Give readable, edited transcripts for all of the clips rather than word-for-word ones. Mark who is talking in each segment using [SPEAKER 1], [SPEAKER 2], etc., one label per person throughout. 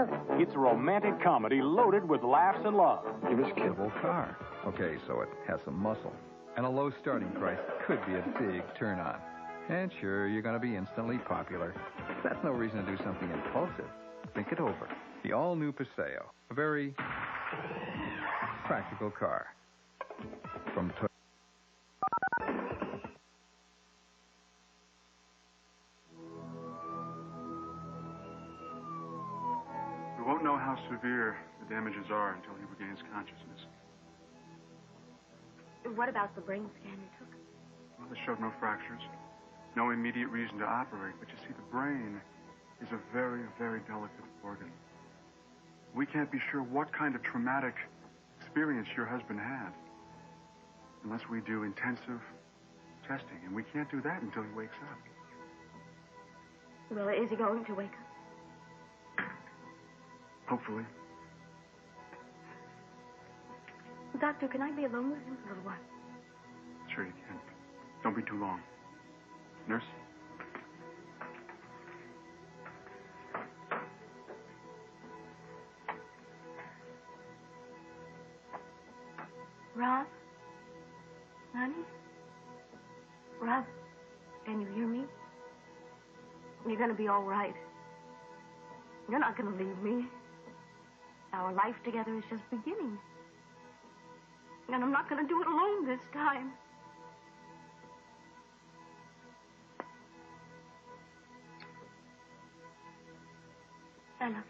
[SPEAKER 1] Car? It's a romantic comedy loaded with laughs and love.
[SPEAKER 2] Give us Kibble Car. Okay, so it has some muscle. And a low starting price could be a big turn-on. And sure, you're going to be instantly popular. That's no reason to do something impulsive. Think it over. The all-new Paseo. A very practical car. From Toyota.
[SPEAKER 3] We won't know how severe the damages are until he regains consciousness.
[SPEAKER 4] What about the brain scan you took?
[SPEAKER 3] Well, they showed no fractures. No immediate reason to operate, but you see, the brain is a very, very delicate organ. We can't be sure what kind of traumatic experience your husband had unless we do intensive testing, and we can't do that until he wakes up.
[SPEAKER 4] Well, is he going to wake up?
[SPEAKER 3] Hopefully.
[SPEAKER 4] Doctor, can I be alone with him for a little while?
[SPEAKER 3] Sure you can. Don't be too long. Nurse?
[SPEAKER 4] Rob? Honey? Rob, can you hear me? You're going to be all right. You're not going to leave me. Our life together is just beginning. And I'm not going to do it alone this time. I love you.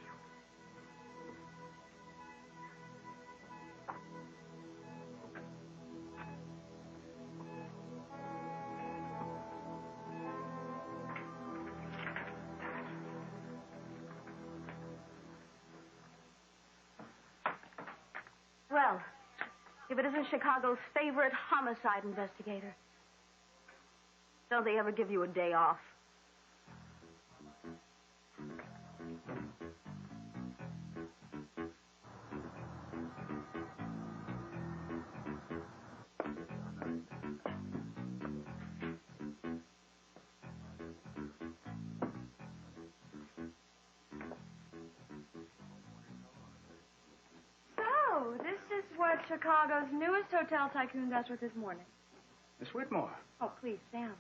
[SPEAKER 4] Well, if it isn't Chicago's favorite homicide investigator, don't they ever give you a day off?
[SPEAKER 5] So, this is what Chicago's newest hotel tycoon does with his morning.
[SPEAKER 6] Miss Whitmore.
[SPEAKER 5] Oh, please, Sam.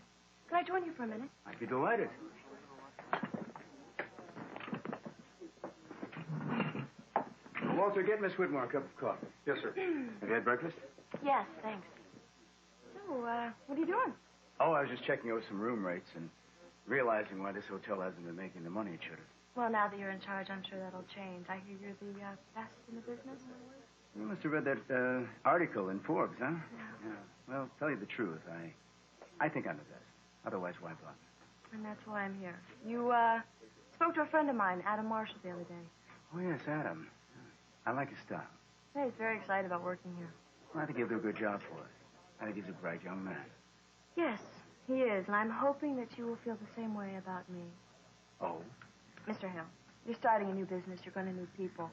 [SPEAKER 5] Can I join you for a minute?
[SPEAKER 6] I'd be delighted. Walter, get Miss Whitmore a cup of coffee.
[SPEAKER 3] Yes, sir.
[SPEAKER 6] Have you had breakfast?
[SPEAKER 5] Yes, thanks. So, what are you doing?
[SPEAKER 6] Oh, I was just checking over some room rates and realizing why this hotel hasn't been making the money it should have.
[SPEAKER 5] Well, now that you're in charge, I'm sure that'll change. I hear you're the best in the business.
[SPEAKER 6] You must have read that article in Forbes, huh? Yeah. Well, tell you the truth, I think I'm the best. Otherwise, why bother?
[SPEAKER 5] And that's why I'm here. You, spoke to a friend of mine, Adam Marshall, the other day.
[SPEAKER 6] Oh, yes, Adam. I like his style.
[SPEAKER 5] Yeah, he's very excited about working here.
[SPEAKER 6] Well, I think he'll do a good job for us. I think he's a bright young man.
[SPEAKER 5] Yes, he is, and I'm hoping that you will feel the same way about me.
[SPEAKER 6] Oh?
[SPEAKER 5] Mr. Hill, you're starting a new business. You're going to need people.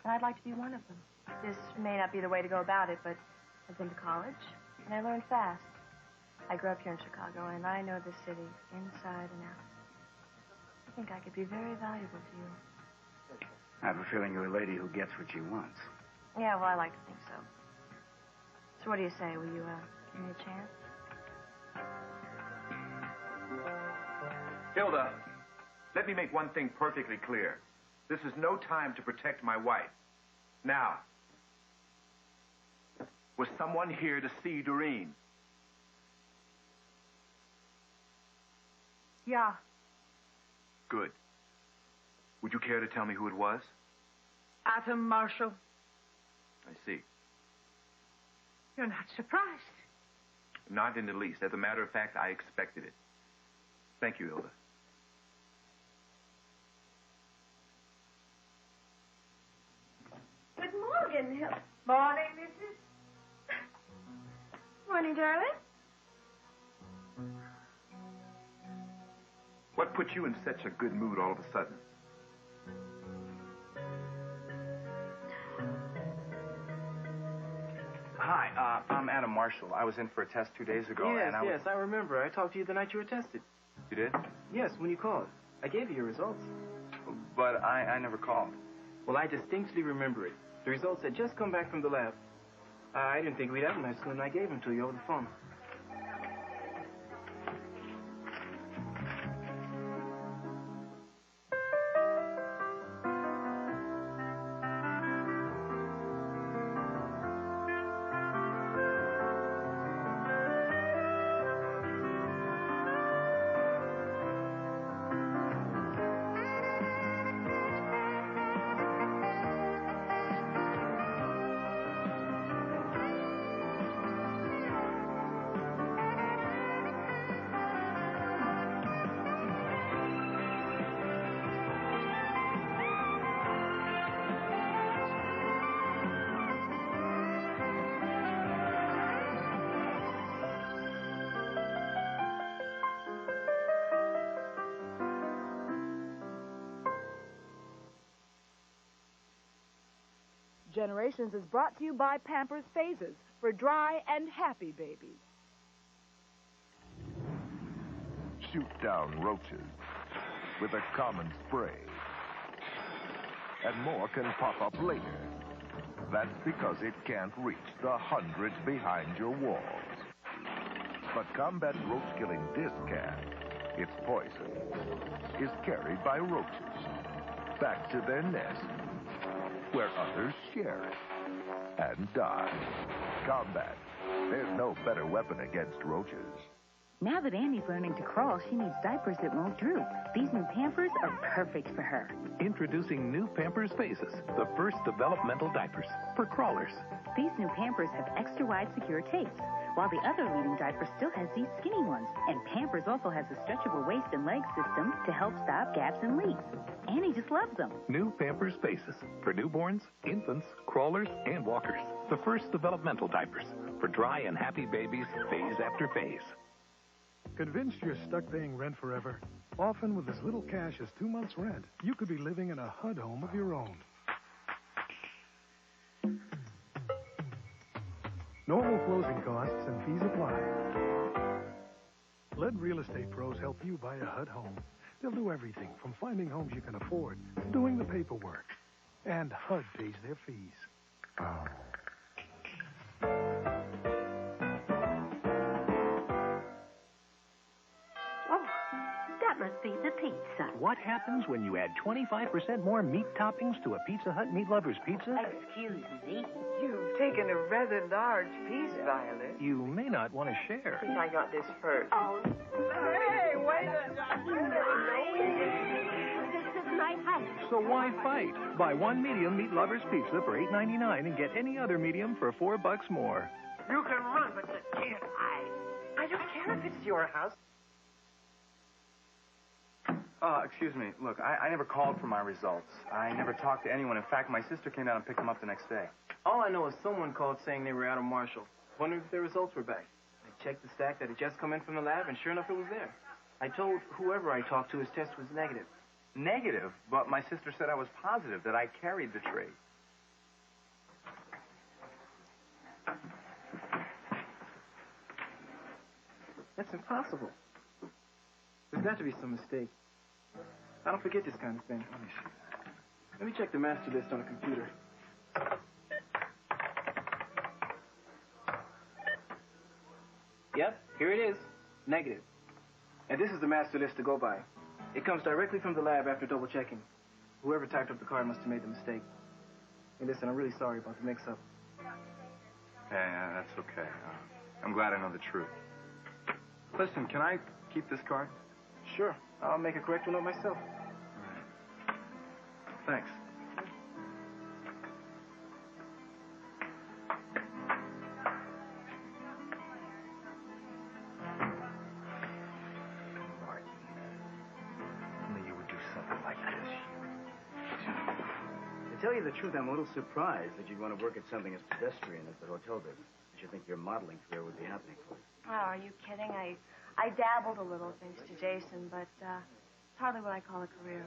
[SPEAKER 5] And I'd like to be one of them. This may not be the way to go about it, but I've been to college, and I learned fast. I grew up here in Chicago, and I know the city inside and out. I think I could be very valuable to you.
[SPEAKER 6] I have a feeling you're a lady who gets what she wants.
[SPEAKER 5] Yeah, well, I like to think so. So what do you say? Will you, give me a chance?
[SPEAKER 7] Hilda, let me make one thing perfectly clear. This is no time to protect my wife. Now, was someone here to see Doreen?
[SPEAKER 5] Yeah.
[SPEAKER 7] Good. Would you care to tell me who it was?
[SPEAKER 8] Adam Marshall.
[SPEAKER 7] I see.
[SPEAKER 8] You're not surprised.
[SPEAKER 7] Not in the least. As a matter of fact, I expected it. Thank you, Hilda.
[SPEAKER 4] Good morning, Hill.
[SPEAKER 8] Morning, Mrs.
[SPEAKER 4] Morning, darling.
[SPEAKER 7] What put you in such a good mood all of a sudden?
[SPEAKER 9] Hi, I'm Adam Marshall. I was in for a test 2 days ago,
[SPEAKER 10] Yes,
[SPEAKER 9] and I
[SPEAKER 10] yes, I remember. I talked to you the night you were tested.
[SPEAKER 9] You did?
[SPEAKER 10] Yes, when you called. I gave you your results.
[SPEAKER 9] But I never called.
[SPEAKER 10] Well, I distinctly remember it. The results had just come back from the lab. I didn't think we'd have them as soon as I gave them to you over the phone.
[SPEAKER 11] Generations is brought to you by Pampers Phases for dry and happy babies.
[SPEAKER 12] Shoot down roaches with a common spray. And more can pop up later. That's because it can't reach the hundreds behind your walls. But Combat Roach-Killing Disc can. Its poison is carried by roaches back to their nest, where others share it and die. Combat. There's no better weapon against roaches.
[SPEAKER 13] Now that Annie's learning to crawl, she needs diapers that won't droop. These new Pampers are perfect for her.
[SPEAKER 14] Introducing new Pampers Phases, the first developmental diapers for crawlers.
[SPEAKER 13] These new Pampers have extra wide secure tapes, while the other leading diaper still has these skinny ones. And Pampers also has a stretchable waist and leg system to help stop gaps and leaks. Annie just loves them.
[SPEAKER 14] New Pampers Phases for newborns, infants, crawlers, and walkers. The first developmental diapers for dry and happy babies phase after phase.
[SPEAKER 15] Convinced you're stuck paying rent forever? Often with as little cash as 2 months' rent, you could be living in a HUD home of your own. Normal closing costs and fees apply. Let real estate pros help you buy a HUD home. They'll do everything from finding homes you can afford to doing the paperwork. And HUD pays their fees.
[SPEAKER 16] That must be the pizza.
[SPEAKER 17] What happens when you add 25% more meat toppings to a Pizza Hut Meat Lovers pizza?
[SPEAKER 16] Excuse me.
[SPEAKER 8] You've taken a rather large piece, Violet.
[SPEAKER 17] You may not want to share.
[SPEAKER 8] Since I got this first.
[SPEAKER 16] Oh.
[SPEAKER 8] Hey, wait a minute.
[SPEAKER 16] This is my house.
[SPEAKER 17] So why fight? Buy one medium Meat Lovers pizza for $8.99 and get any other medium for $4 more.
[SPEAKER 8] You can run, but you can't hide. I don't care if it's your house.
[SPEAKER 9] Excuse me. Look, I never called for my results. I never talked to anyone. In fact, my sister came down and picked them up the next day.
[SPEAKER 10] All I know is someone called saying they were out of Marshall. Wondering if their results were back. I checked the stack that had just come in from the lab, and sure enough, it was there. I told whoever I talked to his test was negative.
[SPEAKER 9] Negative? But my sister said I was positive, that I carried the trait.
[SPEAKER 10] That's impossible. There's got to be some mistake. I don't forget this kind of thing.
[SPEAKER 9] Let me see.
[SPEAKER 10] Let me check the master list on the computer. Yep, here it is. Negative. And this is the master list to go by. It comes directly from the lab after double checking. Whoever typed up the card must have made the mistake. Hey, listen, I'm really sorry about the mix-up.
[SPEAKER 9] Yeah, that's okay. I'm glad I know the truth. Listen, can I keep this card?
[SPEAKER 10] Sure. I'll make a corrective note myself.
[SPEAKER 9] All right. Thanks.
[SPEAKER 2] Martin, only you would do something like this.
[SPEAKER 6] To tell you the truth, I'm a little surprised that you'd want to work at something as pedestrian as the hotel business. I should think your modeling career would be happening for you.
[SPEAKER 5] Oh, are you kidding? I dabbled a little thanks to Jason, but it's hardly what I call a career.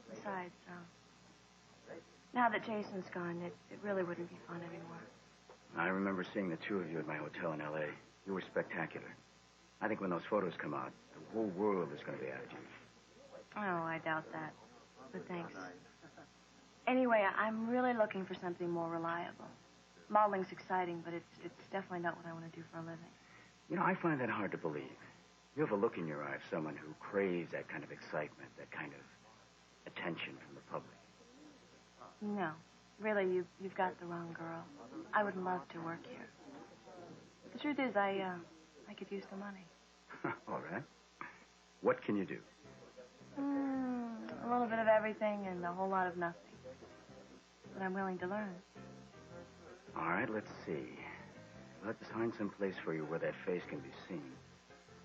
[SPEAKER 5] Besides, now that Jason's gone, it really wouldn't be fun anymore.
[SPEAKER 6] I remember seeing the two of you at my hotel in L.A. You were spectacular. I think when those photos come out, the whole world is going to be after you.
[SPEAKER 5] Oh, I doubt that. But thanks. Anyway, I'm really looking for something more reliable. Modeling's exciting, but it's definitely not what I want to do for a living.
[SPEAKER 6] You know, I find that hard to believe. You have a look in your eye of someone who craves that kind of excitement, that kind of attention from the public.
[SPEAKER 5] No. Really, you've got the wrong girl. I would love to work here. The truth is, I could use the money.
[SPEAKER 6] All right. What can you do?
[SPEAKER 5] A little bit of everything and a whole lot of nothing. But I'm willing to learn.
[SPEAKER 6] All right, let's see. Let's find some place for you where that face can be seen.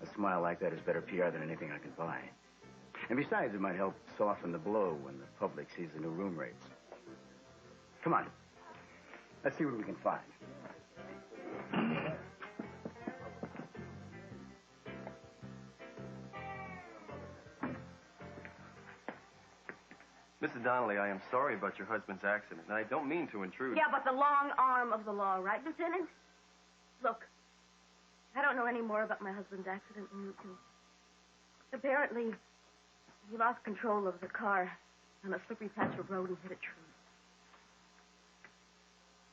[SPEAKER 6] A smile like that is better PR than anything I can buy. And besides, it might help soften the blow when the public sees the new room rates. Come on. Let's see what we can find.
[SPEAKER 18] Mrs. Donnelly, I am sorry about your husband's accident, and I don't mean to intrude.
[SPEAKER 4] Yeah, but the long arm of the law, right, Lieutenant? Look, I don't know any more about my husband's accident than you do. Apparently, he lost control of the car on a slippery patch of road and hit a tree.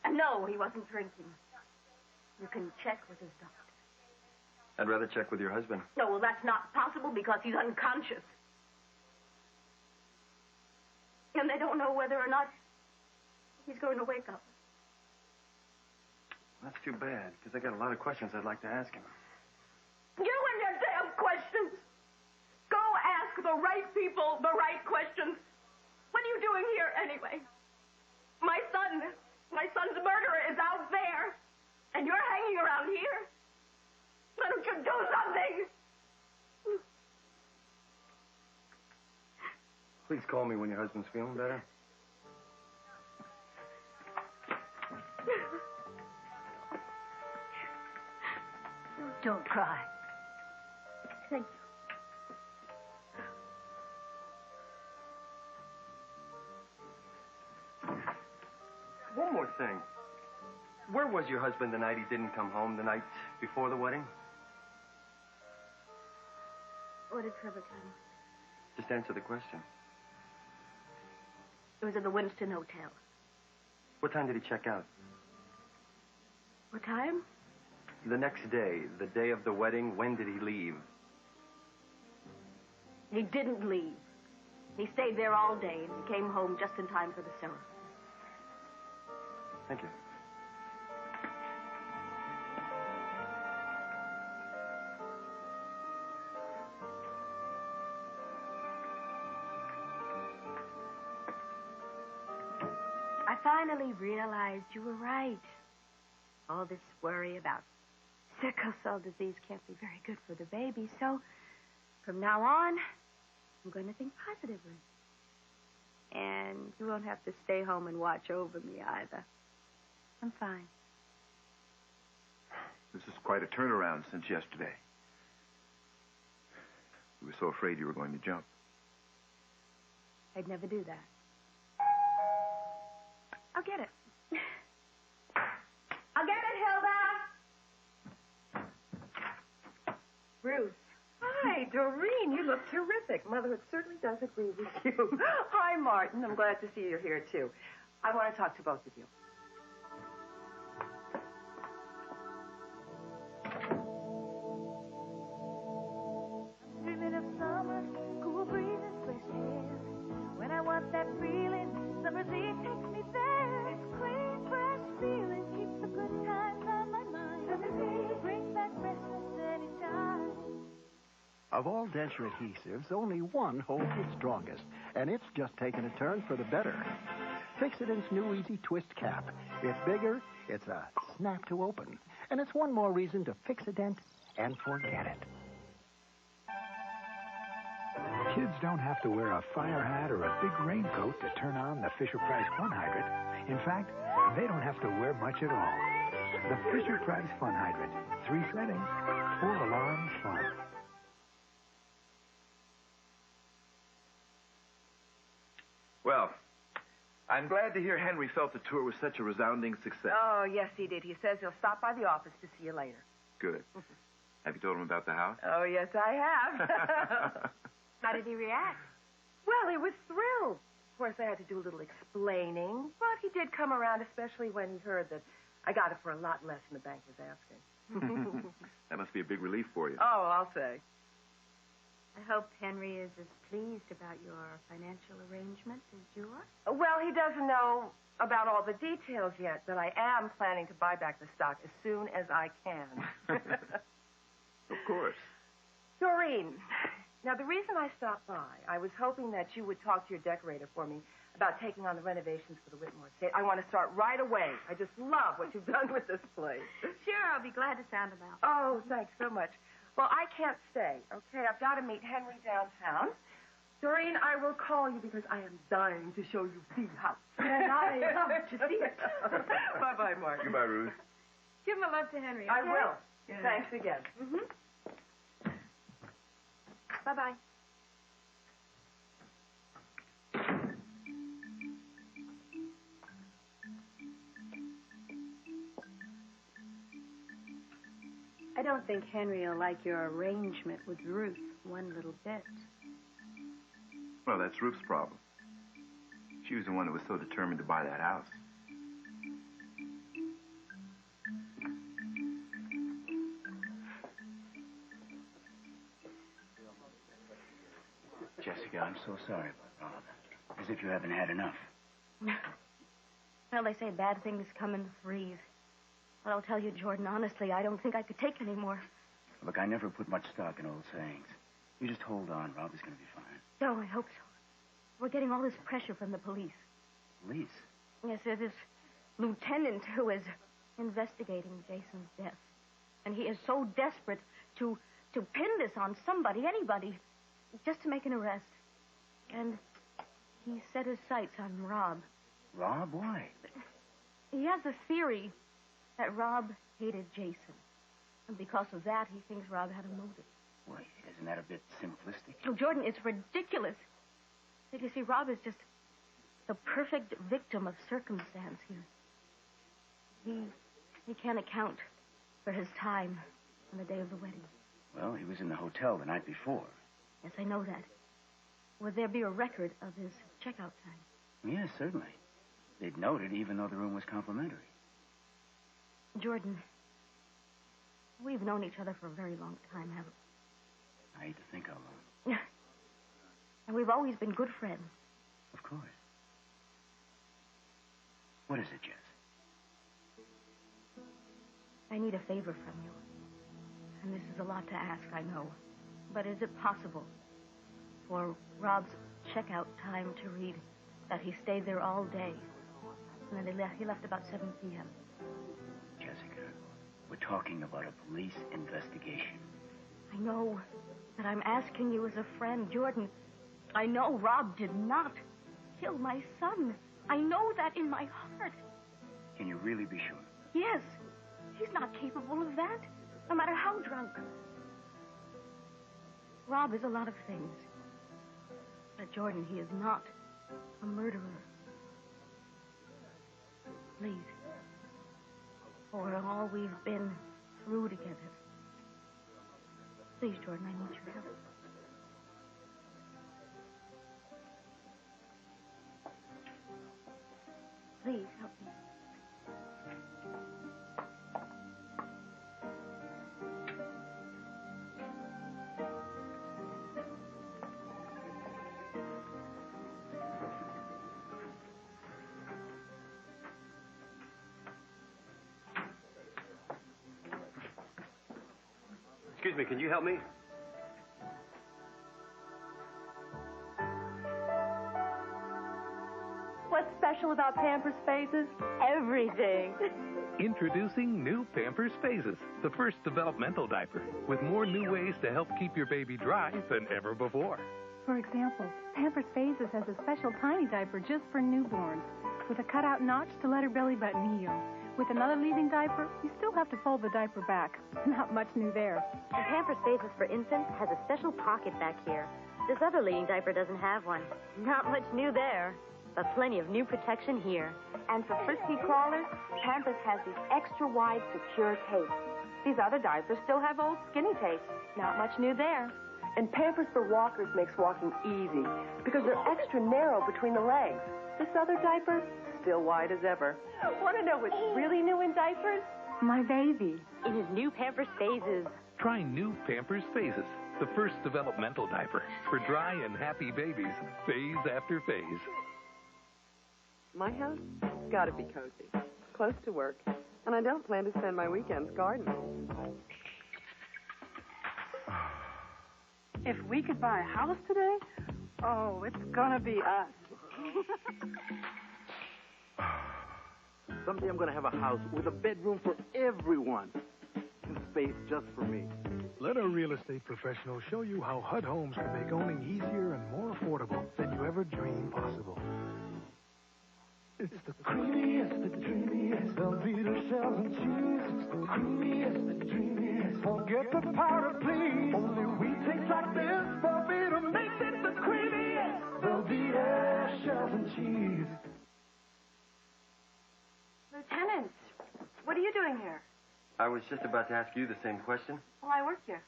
[SPEAKER 4] And no, he wasn't drinking. You can check with his doctor.
[SPEAKER 18] I'd rather check with your husband.
[SPEAKER 4] No, well, that's not possible because he's unconscious. And they don't know whether or not he's going to wake up.
[SPEAKER 18] That's too bad, because I got a lot of questions I'd like to ask him.
[SPEAKER 4] You and your damn questions! Go ask the right people the right questions. What are you doing here anyway? My son's murderer is out there, and you're hanging around here. Why don't you do something?
[SPEAKER 18] Please call me when your husband's feeling better.
[SPEAKER 16] Don't cry.
[SPEAKER 4] Thank you.
[SPEAKER 18] One more thing. Where was your husband the night he didn't come home, the night before the wedding?
[SPEAKER 4] What did Trevor tell you?
[SPEAKER 18] Just answer the question.
[SPEAKER 4] It was at the Winston Hotel.
[SPEAKER 18] What time did he check out?
[SPEAKER 4] What time?
[SPEAKER 18] The next day, the day of the wedding, when did he leave?
[SPEAKER 4] He didn't leave. He stayed there all day, and he came home just in time for the ceremony.
[SPEAKER 18] Thank you.
[SPEAKER 4] I finally realized you were right. All this worry about sickle cell disease can't be very good for the baby, so from now on, I'm going to think positively. And you won't have to stay home and watch over me either. I'm fine.
[SPEAKER 7] This is quite a turnaround since yesterday. We were so afraid you were going to jump.
[SPEAKER 4] I'd never do that. I'll get it. I'll get it, Hilda!
[SPEAKER 8] Ruth. Hi, Doreen. You look terrific. Motherhood certainly does agree with you. Hi, Martin. I'm glad to see you're here, too. I want to talk to both of you.
[SPEAKER 19] Dreaming of summer, cool breezes, fresh air. When I want that feeling, summer's eve takes me there. It's clean, fresh feeling, keeps the good times on my mind. Summer's eve brings back freshness anytime.
[SPEAKER 20] Of all denture adhesives, only one holds the strongest, and it's just taken a turn for the better. Fix-It-Int's new Easy Twist cap. It's bigger, it's a snap to open, and it's one more reason to Fix-It-Int and forget it.
[SPEAKER 15] Kids don't have to wear a fire hat or a big raincoat to turn on the Fisher-Price Fun Hydrant. In fact, they don't have to wear much at all. The Fisher-Price Fun Hydrant. 3 settings, 4 alarm fun.
[SPEAKER 7] Well, I'm glad to hear Henry felt the tour was such a resounding success.
[SPEAKER 8] Oh, yes, he did. He says he'll stop by the office to see you later.
[SPEAKER 7] Good. Have you told him about the house?
[SPEAKER 8] Oh, yes, I have.
[SPEAKER 4] How did he react?
[SPEAKER 8] Well, he was thrilled. Of course, I had to do a little explaining, but he did come around, especially when he heard that I got it for a lot less than the bank was asking.
[SPEAKER 7] That must be a big relief for you.
[SPEAKER 8] Oh, I'll say.
[SPEAKER 4] I hope Henry is as pleased about your financial arrangement as you are.
[SPEAKER 8] Well, he doesn't know about all the details yet, but I am planning to buy back the stock as soon as I can.
[SPEAKER 7] Of course.
[SPEAKER 8] Doreen, now the reason I stopped by, I was hoping that you would talk to your decorator for me about taking on the renovations for the Whitmore estate. I want to start right away. I just love what you've done with this place.
[SPEAKER 4] Sure, I'll be glad to sound him out.
[SPEAKER 8] Oh, thanks so much. Well, I can't stay, okay? I've got to meet Henry downtown. Doreen, I will call you because I am dying to show you the house.
[SPEAKER 4] And I love to see it.
[SPEAKER 8] Bye-bye, Martin.
[SPEAKER 7] Goodbye, Ruth.
[SPEAKER 4] Give my love to Henry,
[SPEAKER 8] I
[SPEAKER 4] okay?
[SPEAKER 8] will.
[SPEAKER 4] Yeah.
[SPEAKER 8] Thanks again.
[SPEAKER 4] Mm-hmm. Bye-bye. I don't think Henry will like your arrangement with Ruth one little bit.
[SPEAKER 7] Well, that's Ruth's problem. She was the one that was so determined to buy that house.
[SPEAKER 6] Jessica, I'm so sorry about Rob. As if you haven't had enough.
[SPEAKER 4] Well, they say bad things come in threes. But I'll tell you, Jordan, honestly, I don't think I could take any more.
[SPEAKER 6] Look, I never put much stock in old sayings. You just hold on. Rob is going to be fine.
[SPEAKER 4] No, I hope so. We're getting all this pressure from the police.
[SPEAKER 6] Police?
[SPEAKER 4] Yes, there's this lieutenant who is investigating Jason's death. And he is so desperate to pin this on somebody, anybody, just to make an arrest. And he set his sights on Rob.
[SPEAKER 6] Rob? Why?
[SPEAKER 4] He has a theory that Rob hated Jason. And because of that, he thinks Rob had a motive.
[SPEAKER 6] Why, isn't that a bit simplistic?
[SPEAKER 4] Oh, Jordan, it's ridiculous. But you see, Rob is just the perfect victim of circumstance here. He can't account for his time on the day of the wedding.
[SPEAKER 6] Well, he was in the hotel the night before.
[SPEAKER 4] Yes, I know that. Would there be a record of his checkout time?
[SPEAKER 6] Yes, certainly. They'd note it even though the room was complimentary.
[SPEAKER 4] Jordan, we've known each other for a very long time, haven't we?
[SPEAKER 6] I hate to think how long.
[SPEAKER 4] And we've always been good friends.
[SPEAKER 6] Of course. What is it, Jess?
[SPEAKER 4] I need a favor from you. And this is a lot to ask, I know. But is it possible for Rob's checkout time to read that he stayed there all day? And then he left about 7 p.m.
[SPEAKER 6] Jessica, we're talking about a police investigation.
[SPEAKER 4] I know, but I'm asking you as a friend. Jordan, I know Rob did not kill my son. I know that in my heart.
[SPEAKER 6] Can you really be sure?
[SPEAKER 4] Yes. He's not capable of that, no matter how drunk. Rob is a lot of things. But Jordan, he is not a murderer. Please. For all we've been through together. Please, Jordan, I need your help. Please, help me.
[SPEAKER 18] Excuse me, can you help me?
[SPEAKER 11] What's special about Pampers Phases? Everything.
[SPEAKER 14] Introducing new Pampers Phases, the first developmental diaper, with more new ways to help keep your baby dry than ever before.
[SPEAKER 21] For example, Pampers Phases has a special tiny diaper just for newborns, with a cutout notch to let her belly button heal. With another leaving diaper, you still have to fold the diaper back. Not much new there.
[SPEAKER 22] And Pampers Phases for infants has a special pocket back here. This other leading diaper doesn't have one. Not much new there, but plenty of new protection here.
[SPEAKER 5] And for frisky crawlers, Pampers has these extra-wide, secure tapes. These other diapers still have old skinny tapes. Not much new there.
[SPEAKER 8] And Pampers for walkers makes walking easy because they're extra narrow between the legs. This other diaper, still wide as ever. Want to know what's really new in diapers?
[SPEAKER 21] My baby.
[SPEAKER 22] In his new Pampers Phases.
[SPEAKER 14] Try new Pampers Phases, the first developmental diaper for dry and happy babies, phase after phase.
[SPEAKER 8] My house? Gotta be cozy. Close to work. And I don't plan to spend my weekends gardening.
[SPEAKER 11] If we could buy a house today, oh, it's gonna be us.
[SPEAKER 10] Someday I'm going to have a house with a bedroom for everyone and space just for me.
[SPEAKER 15] Let a real estate professional show you how HUD Homes can make owning easier and more affordable than you ever dreamed possible. It's the creamiest, the dreamiest, Velveeta shells and cheese. It's the creamiest, the dreamiest. Forget the powder, please. Only we taste like this. Velveeta makes it the creamiest. Velveeta shells and cheese.
[SPEAKER 5] Lieutenant, what are you doing here?
[SPEAKER 18] I was just about to ask you the same question.
[SPEAKER 5] Well, I work here.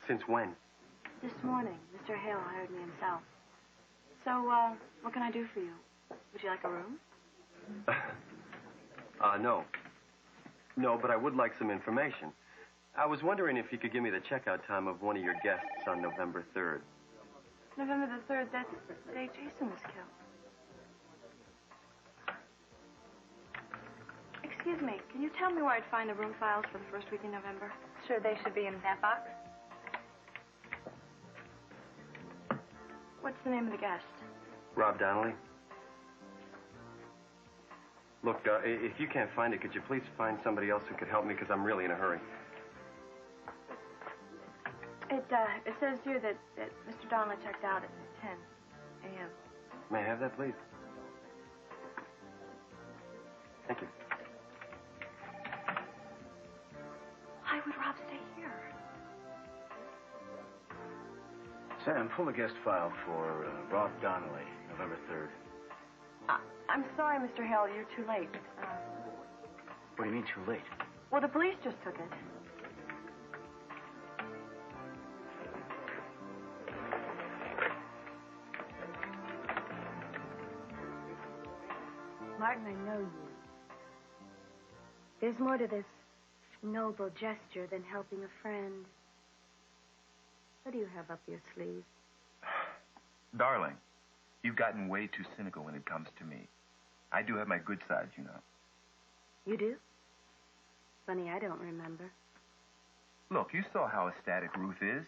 [SPEAKER 18] Since when?
[SPEAKER 5] This morning, Mr. Hale hired me himself. So, what can I do for you? Would you like a room?
[SPEAKER 18] No. No, but I would like some information. I was wondering if you could give me the checkout time of one of your guests on November 3rd.
[SPEAKER 5] November the 3rd, that's the day Jason was killed. Excuse me, can you tell me where I'd find the room files for the first week in November?
[SPEAKER 21] Sure, they should be in that box.
[SPEAKER 5] What's the name of the guest?
[SPEAKER 18] Rob Donnelly. Look, if you can't find it, could you please find somebody else who could help me, because I'm really in a hurry.
[SPEAKER 5] It says here that Mr. Donnelly checked out at 10 a.m.
[SPEAKER 18] May I have that, please? Thank you.
[SPEAKER 5] Why would Rob stay here?
[SPEAKER 6] Sam, pull the guest file for Rob Donnelly, November 3rd.
[SPEAKER 5] I'm sorry, Mr. Hale, you're too late.
[SPEAKER 6] What do you mean, too late?
[SPEAKER 5] Well, the police just took it.
[SPEAKER 4] Martin, I know you. There's more to this noble gesture than helping a friend. What do you have up your sleeve?
[SPEAKER 7] Darling, you've gotten way too cynical when it comes to me. I do have my good sides, you know.
[SPEAKER 4] You do? Funny, I don't remember.
[SPEAKER 7] Look, you saw how ecstatic Ruth is.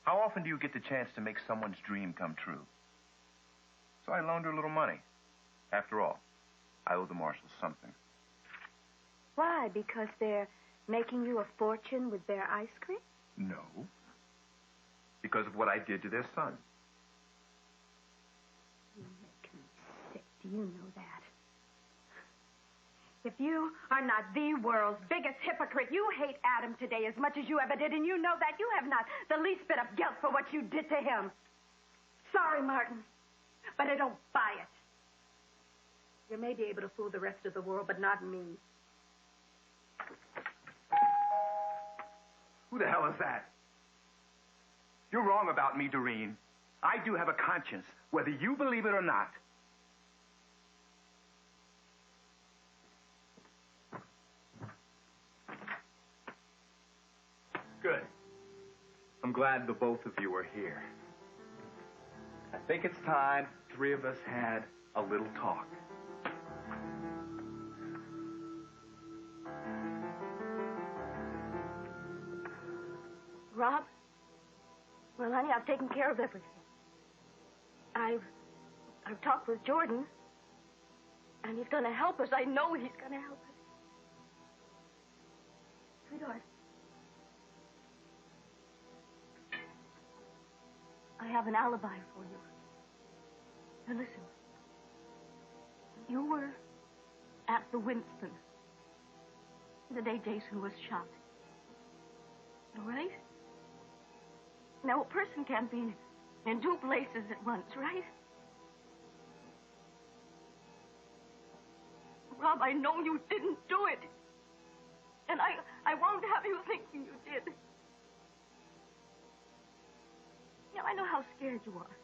[SPEAKER 7] How often do you get the chance to make someone's dream come true? So I loaned her a little money. After all, I owe the Marshalls something.
[SPEAKER 4] Why? Because they're making you a fortune with their ice cream?
[SPEAKER 7] No. Because of what I did to their son.
[SPEAKER 4] You make me sick. Do you know that? If you are not the world's biggest hypocrite, you hate Adam today as much as you ever did, and you know that you have not the least bit of guilt for what you did to him. Sorry, Martin, but I don't buy it. You may be able to fool the rest of the world, but not me.
[SPEAKER 7] Who the hell is that? You're wrong about me, Doreen. I do have a conscience, whether you believe it or not. Good. I'm glad the both of you are here. I think it's time three of us had a little talk.
[SPEAKER 4] Rob? Well, honey, I've taken care of everything. I've talked with Jordan, and he's going to help us. I know he's going to help us. Sweetheart, I have an alibi for you. Now, listen. You were at the Winston the day Jason was shot. All right? Now, a person can't be in two places at once, right? Rob, I know you didn't do it. And I won't have you thinking you did. I know how scared you are.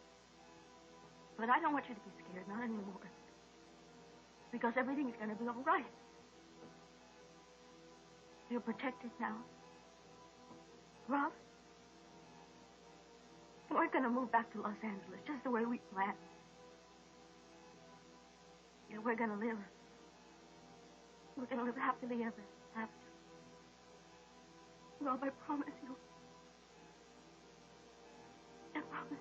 [SPEAKER 4] But I don't want you to be scared, not anymore. Because everything's going to be all right. You're protected now. Rob, we're going to move back to Los Angeles just the way we planned. Yeah, we're going to live. We're going to live happily ever after. Rob, I promise you. I promise.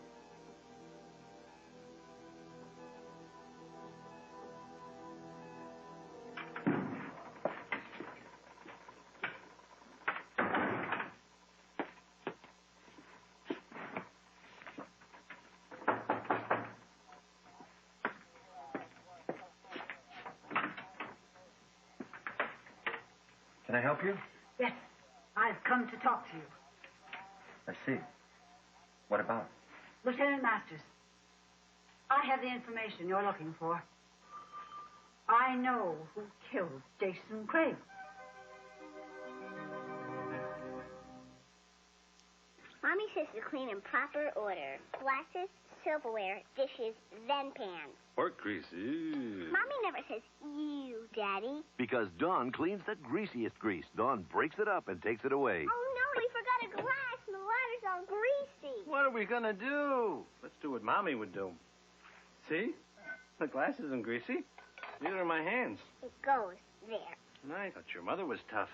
[SPEAKER 6] Can I help you?
[SPEAKER 16] Yes, I've come to talk to you.
[SPEAKER 6] I see. What about?
[SPEAKER 16] Lieutenant Masters, I have the information you're looking for. I know who killed Jason Craig.
[SPEAKER 1] Mommy says to clean in proper order. Glasses, silverware, dishes, then pans.
[SPEAKER 3] Pork grease. Ew.
[SPEAKER 1] Mommy never says you, Daddy.
[SPEAKER 3] Because Dawn cleans the greasiest grease. Dawn breaks it up and takes it away.
[SPEAKER 1] Oh, no, we forgot a glass and the ladder's all greasy.
[SPEAKER 18] What are we going to do? Let's do what Mommy would do. See? The glass isn't greasy. Neither are my hands.
[SPEAKER 1] It goes there.
[SPEAKER 18] I thought your mother was tough.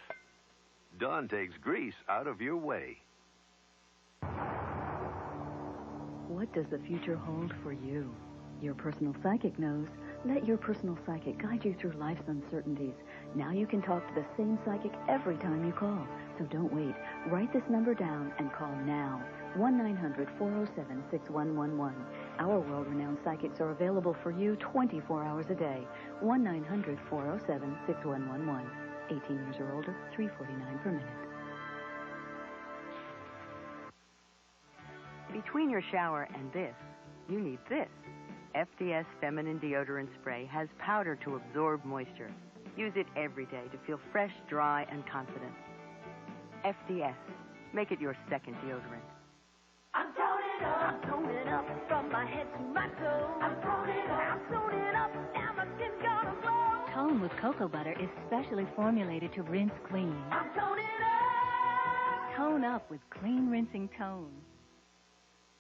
[SPEAKER 3] Dawn takes grease out of your way.
[SPEAKER 23] What does the future hold for you? Your personal psychic knows. Let your personal psychic guide you through life's uncertainties. Now you can talk to the same psychic every time you call. So don't wait. Write this number down and call now. 1-900-407-6111. Our world-renowned psychics are available for you 24 hours a day. 1-900-407-6111. 18 years or older, $3.49 per minute.
[SPEAKER 24] Between your shower and this, you need this. FDS Feminine Deodorant Spray has powder to absorb moisture. Use it every day to feel fresh, dry, and confident. FDS. Make it your second deodorant.
[SPEAKER 19] I'm toning up from my head to my toes. I'm toning up, now my skin's gonna glow.
[SPEAKER 13] Tone with cocoa butter is specially formulated to rinse clean.
[SPEAKER 19] I'm toning up.
[SPEAKER 13] Tone up with clean rinsing Tone.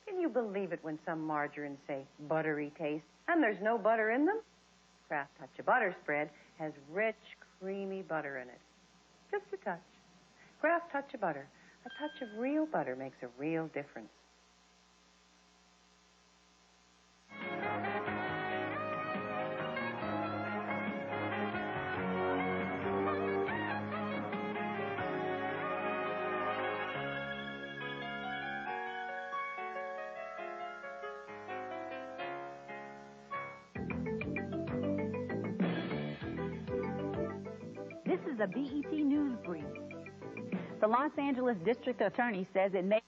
[SPEAKER 8] Can you believe it when some margarines say buttery taste and there's no butter in them? Kraft Touch of Butter spread has rich, creamy butter in it. Just a touch. Kraft Touch of Butter. A touch of real butter makes a real difference.
[SPEAKER 13] This is a BET News Brief.
[SPEAKER 25] The Los Angeles District Attorney says it may